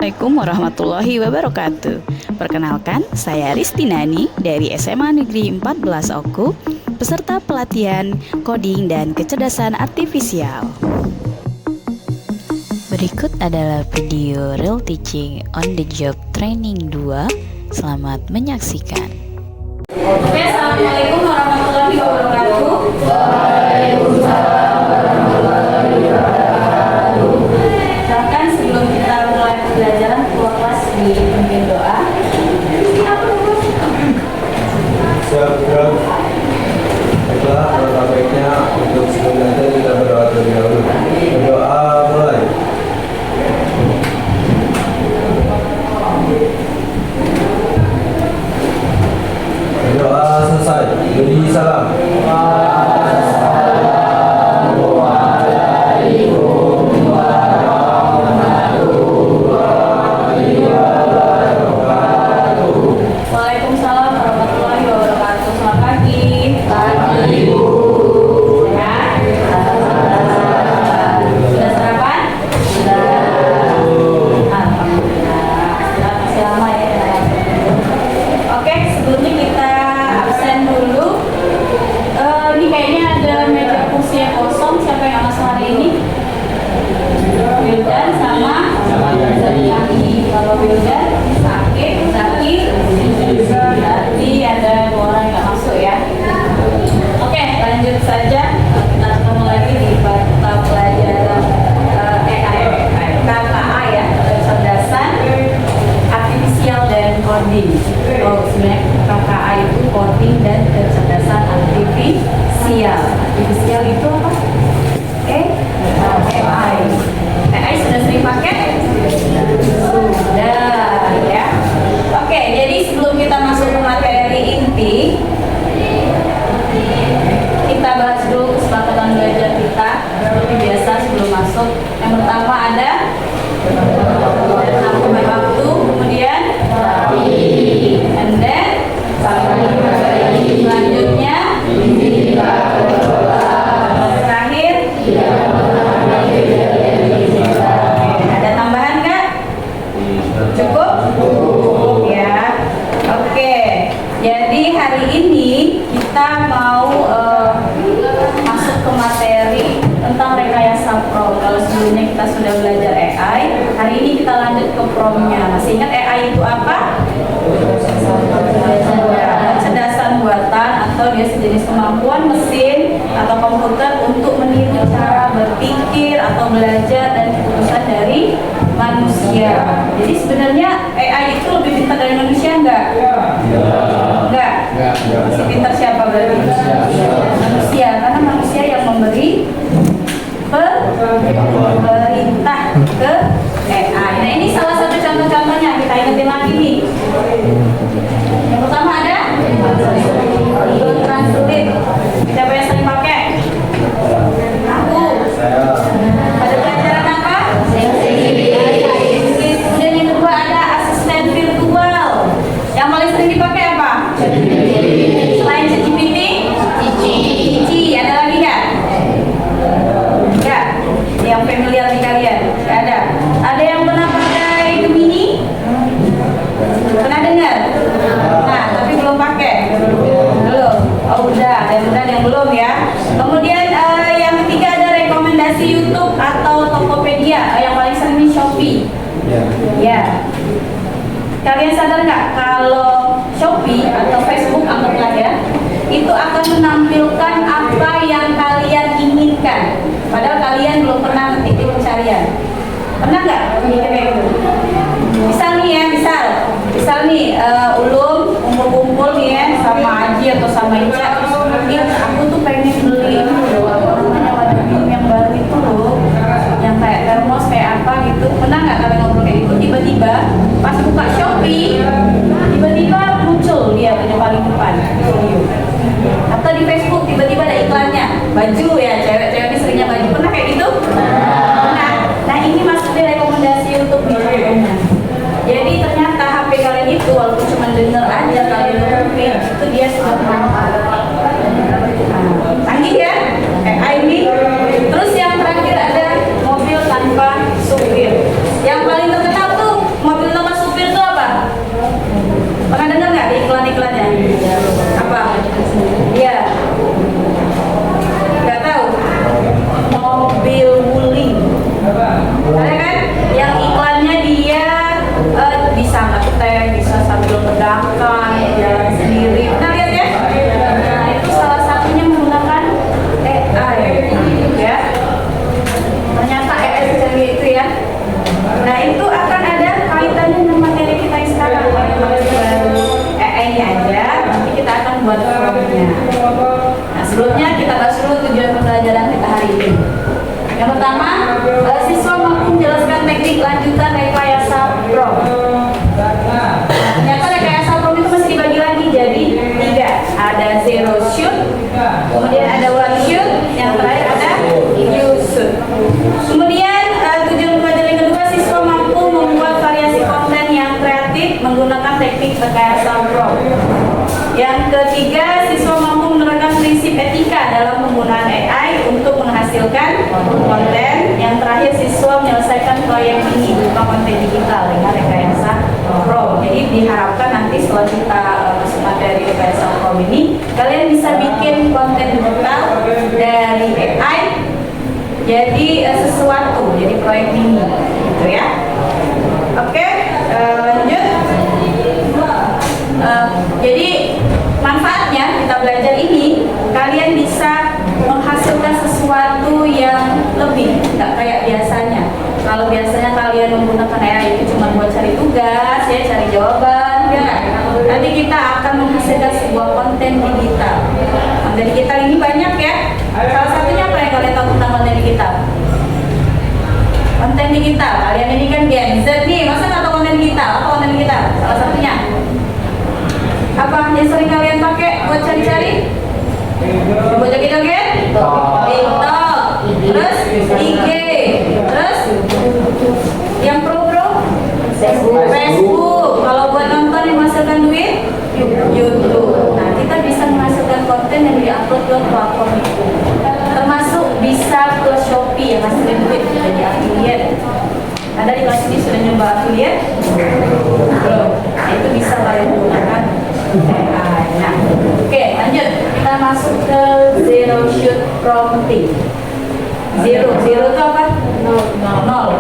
Assalamualaikum warahmatullahi wabarakatuh. Perkenalkan, saya Ristinani dari SMA Negeri 14 Oku, peserta pelatihan coding dan kecerdasan artifisial. Berikut adalah video Real Teaching on the Job Training 2. Selamat menyaksikan. Oke, Assalamualaikum warahmatullahi wabarakatuh. Waalaikumsalam warahmatullahi wabarakatuh. Silahkan sebelum kita mulai pembelajaran keluar kelas dipimpin doa. Baiklah, alangkah baiknya untuk sebelumnya kita berdoa terlebih dahulu. Berdoa mulai. Berdoa selesai. Beri salam. Waalaikumsalam warahmatullahi wabarakatuh. Selamat pagi. Pagi, Ibu. Sehat? Sudah sarapan? Sudah. Alhamdulillah. Sudah masih lama ya. Oke, sebelumnya kita absen dulu. Ini kayaknya ada meja kursi yang kosong. Siapa yang masuk hari ini? Wildan sama Zaki. Kalau Wildan sakit, Zaki berarti ada 2 orang yang nggak masuk ya. Oke, lanjut saja. Kita ketemu lagi di mata pelajaran KKA ya, kecerdasan artifisial dan coding. Oh, sebenarnya KKA itu coding dan kecerdasan artifisial. Artifisial itu apa? AI. AI sudah sering pakai? Sudah ya. Oke, jadi sebelum kita masuk ke materi inti, kita bahas dulu kesepakatan belajar kita seperti biasa sebelum masuk. Yang pertama ada dokumen waktu, kemudian and then selanjutnya terakhir ada tambahan nggak? Cukup? Ya. Oke. Jadi hari ini kita mau masuk ke materi tentang rekayasa prom. Kalau sebelumnya kita sudah belajar AI, hari ini kita lanjut ke promnya. Masih ingat AI itu apa? Kecerdasan buatan atau dia sejenis kemampuan mesin atau komputer untuk meniru cara berpikir atau belajar dan keputusan dari manusia. Jadi sebenarnya AI itu lebih pintar dari manusia enggak? Enggak. Masih pintar siapa berarti? Manusia, karena manusia yang memberi perintah ke AI. Nah, ini salah satu contoh-contohnya, kita ingetin lagi nih. Yang pertama ada Google Translate. Siapa yang sering pakai? Aku. Pada pelajaran apa? Kemudian yang kedua ada asisten virtual. Yang paling sering dipakai apa? Selain ChatGPT? Cici. Ada lagi nggak? Nggak. Yang familiar di kalian? Nggak ada. Ada yang pernah pakai Gemini? Pernah dengar? Nah, tapi belum pakai. Belum. Oh udah. Ada yang belum ya. Kemudian yang ketiga ada rekomendasi YouTube atau Tokopedia. Yang paling sering di Shopee. Ya. Kalian sadar nggak kalau Shopee atau Facebook anggaplah ya, itu akan menampilkan apa yang kalian inginkan. Padahal kalian belum pernah ketik di pencarian. Pernah nggak mikir kayak gitu? Misal nih ya, misal nih Ulum kumpul-kumpul nih ya sama Aji atau sama Ica. Aku tuh pengen beli ini loh, apa namanya, wadah minum yang baru itu loh, yang kayak termos kayak apa gitu. Pernah nggak kalian ngobrol kayak gitu? Tiba-tiba pas buka Shopee, tiba-tiba muncul dia di paling depan video. Atau di Facebook tiba-tiba ada iklannya baju ya, cewek-cewek ini seringnya baju. Pernah kayak gitu? Nah ini masuk di rekomendasi untuk videonya. Jadi ternyata HP kalian itu walaupun cuma denger aja kalian ngerti, itu dia sudah bermanfaat. Canggih ya? ini. Terus yang terakhir ada mobil tanpa supir. Yang paling terkenal tuh rekayasa Pro. Yang ketiga, siswa mampu menerapkan prinsip etika dalam penggunaan AI untuk menghasilkan konten. Yang terakhir, siswa menyelesaikan proyek ini berupa konten digital dengan rekayasa Pro. Jadi diharapkan nanti setelah kita masuk materi rekayasa Pro ini, kalian bisa bikin konten digital dari AI jadi sesuatu, jadi proyek mini, gitu ya. Oke, lanjut. Jadi manfaatnya kita belajar ini, kalian bisa menghasilkan sesuatu yang lebih, nggak kayak biasanya. Kalau biasanya kalian menggunakan AI itu cuma buat cari tugas, ya cari jawaban, ya kan? Nanti kita akan menghasilkan sebuah konten digital. Konten digital ini banyak ya. Salah satunya apa yang kalian tahu tentang konten digital? Konten digital, kalian ini kan Gen Z nih, masa nggak tahu konten digital? Apa konten digital? Salah satunya apa yang sering kalian pakai buat cari-cari? Buat joget-joget? TikTok, terus IG, terus yang pro-pro? Facebook. Kalau buat nonton yang menghasilkan duit? YouTube. Nah, kita bisa menghasilkan konten yang diupload ke platform itu. Termasuk bisa ke Shopee yang hasilin duit jadi affiliate. Ada di kelas ini sudah nyoba affiliate? Belum. Nah, itu bisa kalian gunakan AI. Nah, oke, lanjut. Kita masuk ke zero shoot prompting. Zero itu apa? Nol.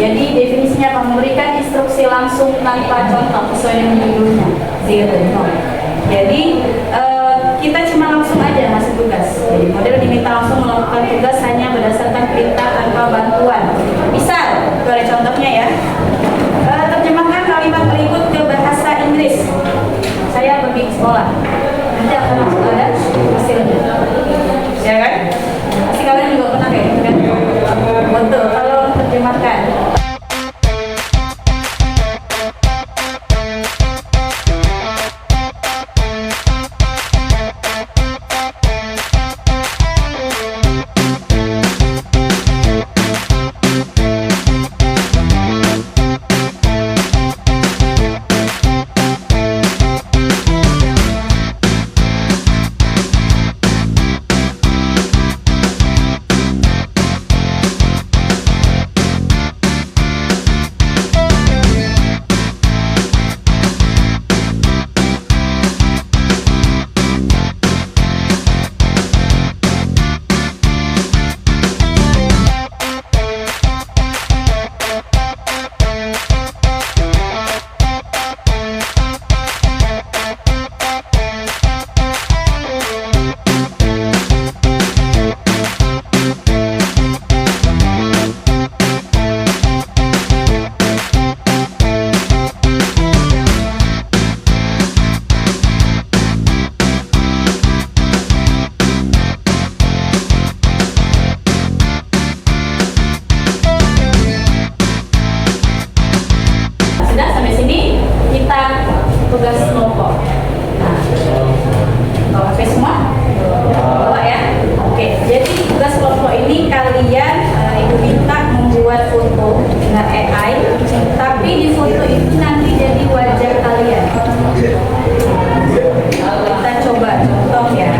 Jadi definisinya akan memberikan instruksi langsung tanpa contoh sesuai dengan judulnya. Zero, nol. Jadi kita cuma langsung aja ngasih tugas. Jadi model diminta langsung melakukan tugas hanya berdasarkan perintah tanpa bantuan. Misal, itu ada contohnya ya. Terjemahkan kalimat berikut ke bahasa Inggris. Saya pergi ke sekolah. Nanti akan langsung ada hasilnya. Ya kan? Pasti kalian juga pernah kayak gitu kan? Betul, kalau terjemahkan. Tugas kelompok. Nah, bawa HP semua? Bawa ya? Oke, jadi tugas kelompok ini kalian ibu minta membuat foto dengan AI, tapi di foto itu nanti jadi wajah kalian. Kita coba contoh ya.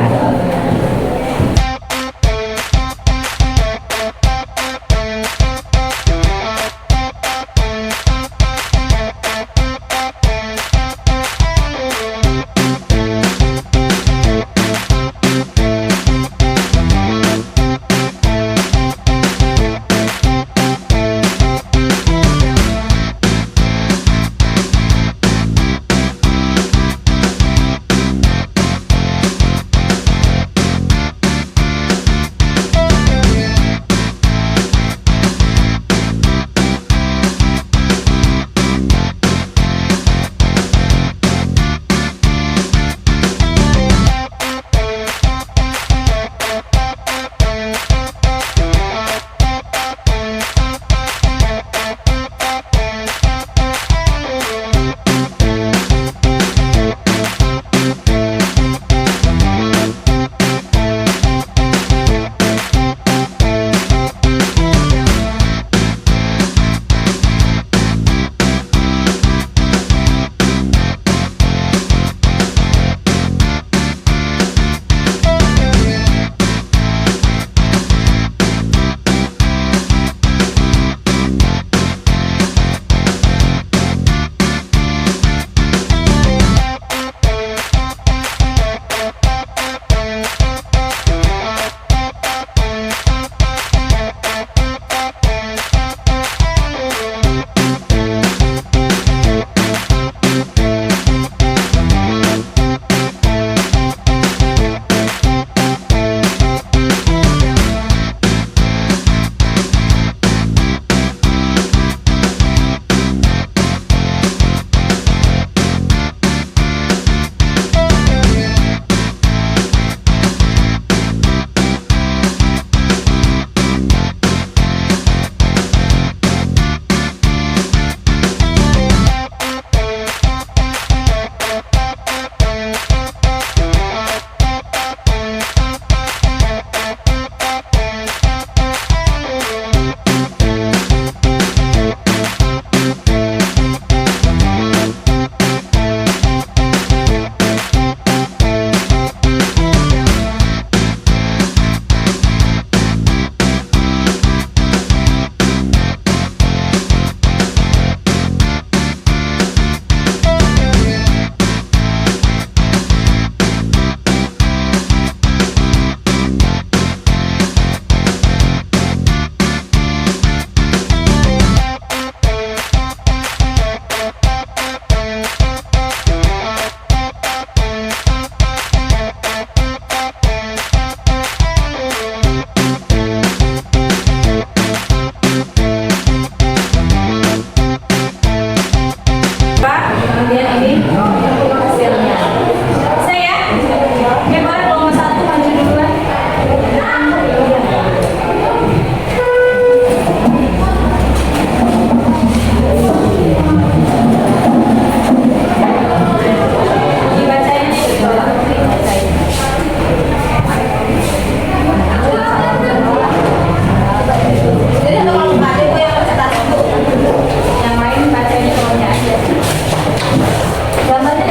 kalian ini hasilnya. Saya, oke boleh kelompok 1 maju duluan. Dibacain di bawah. Dibacain. Jadi kalau nggak ada yang cetak dulu, yang lain bacain semuanya aja. Gambarnya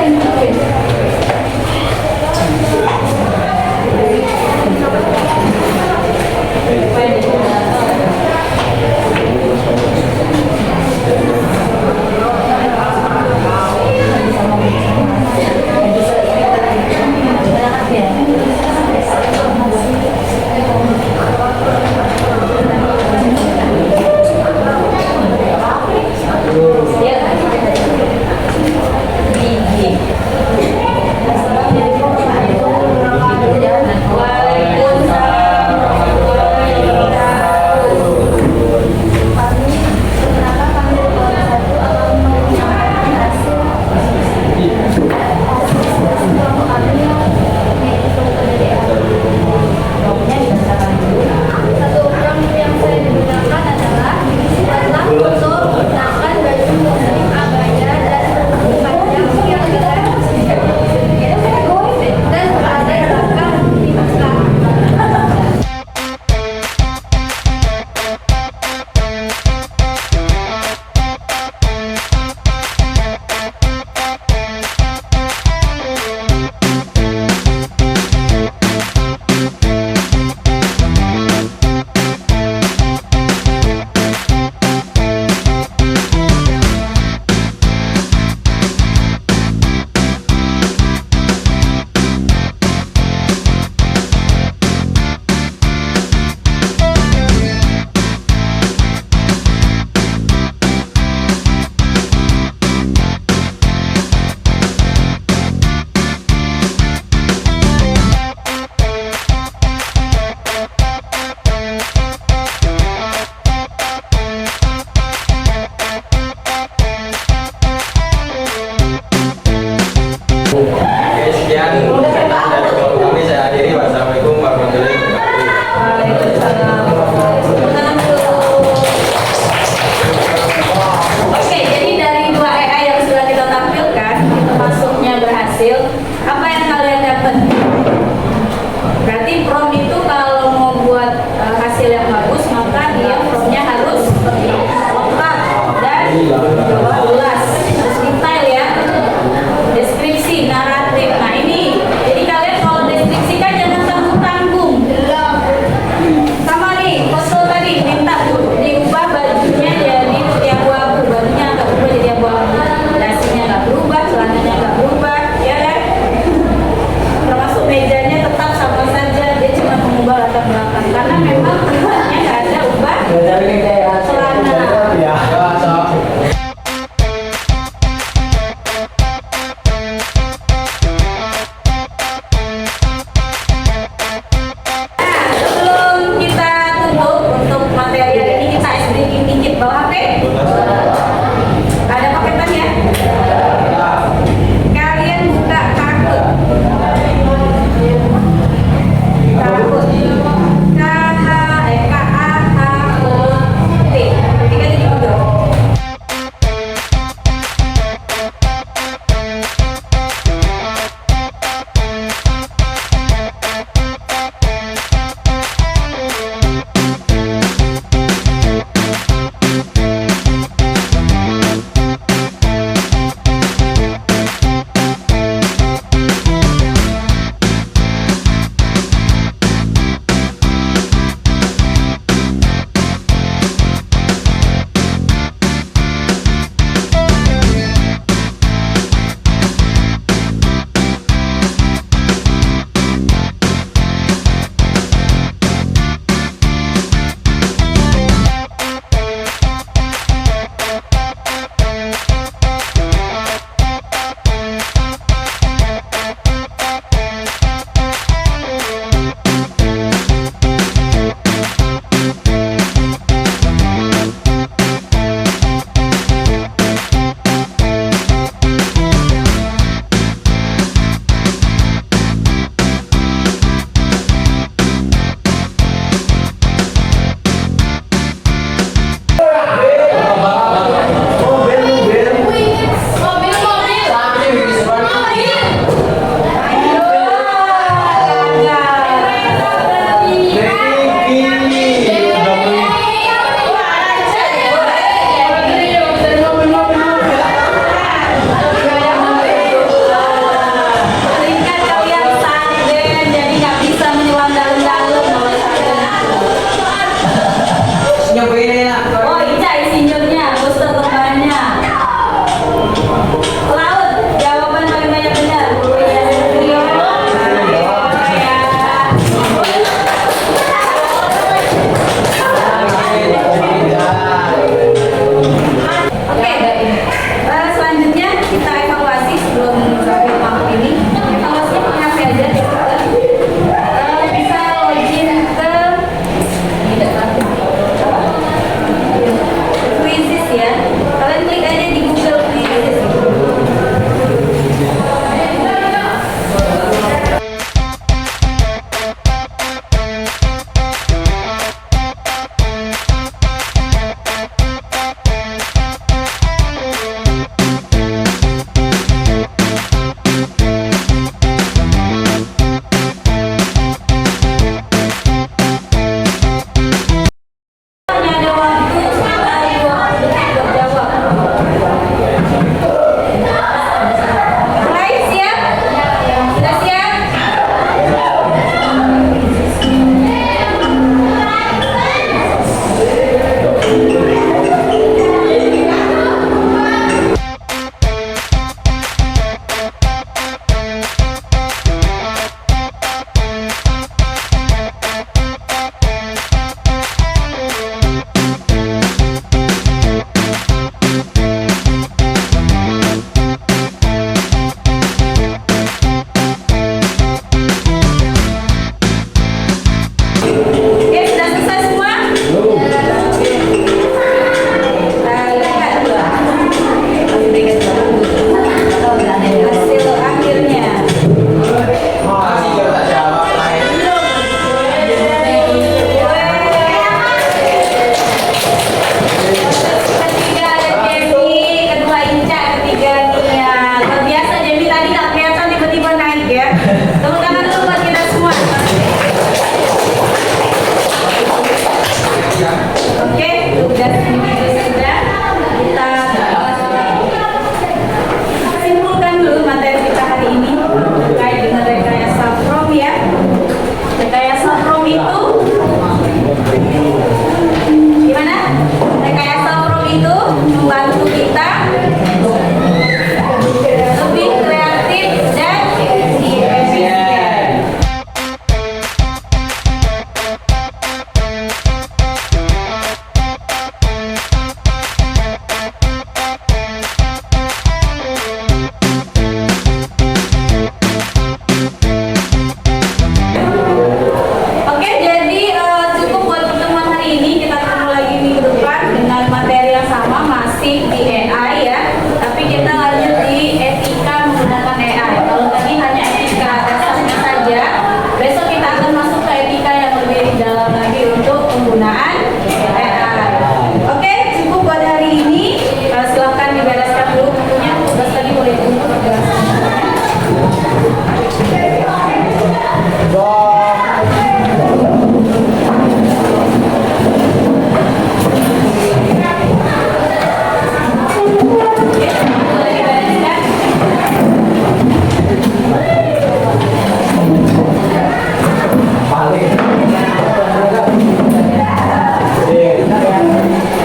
Boleh dibariskan.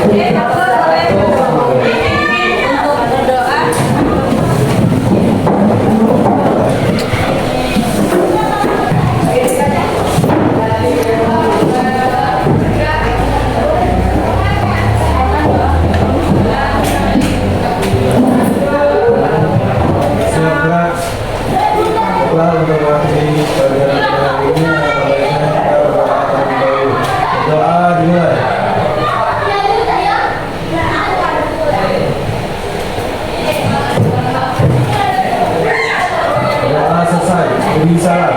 Oke, dokter boleh dipimpin untuk berdoa. Siap gerak. Setelah menghadiri pelajaran hari ini, baiknya kita berdoa terlebih dahulu. Doa dimulai. Doa selesai. Beri salam.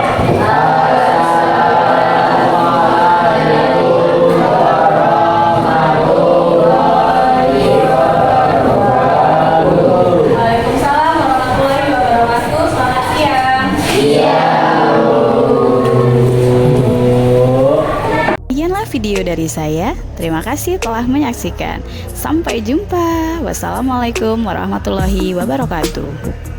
Waalaikumsalam warahmatullahi wabarakatuh. Selamat siang. Demikianlah video dari saya. Terima kasih telah menyaksikan. Sampai jumpa. Wassalamualaikum warahmatullahi wabarakatuh.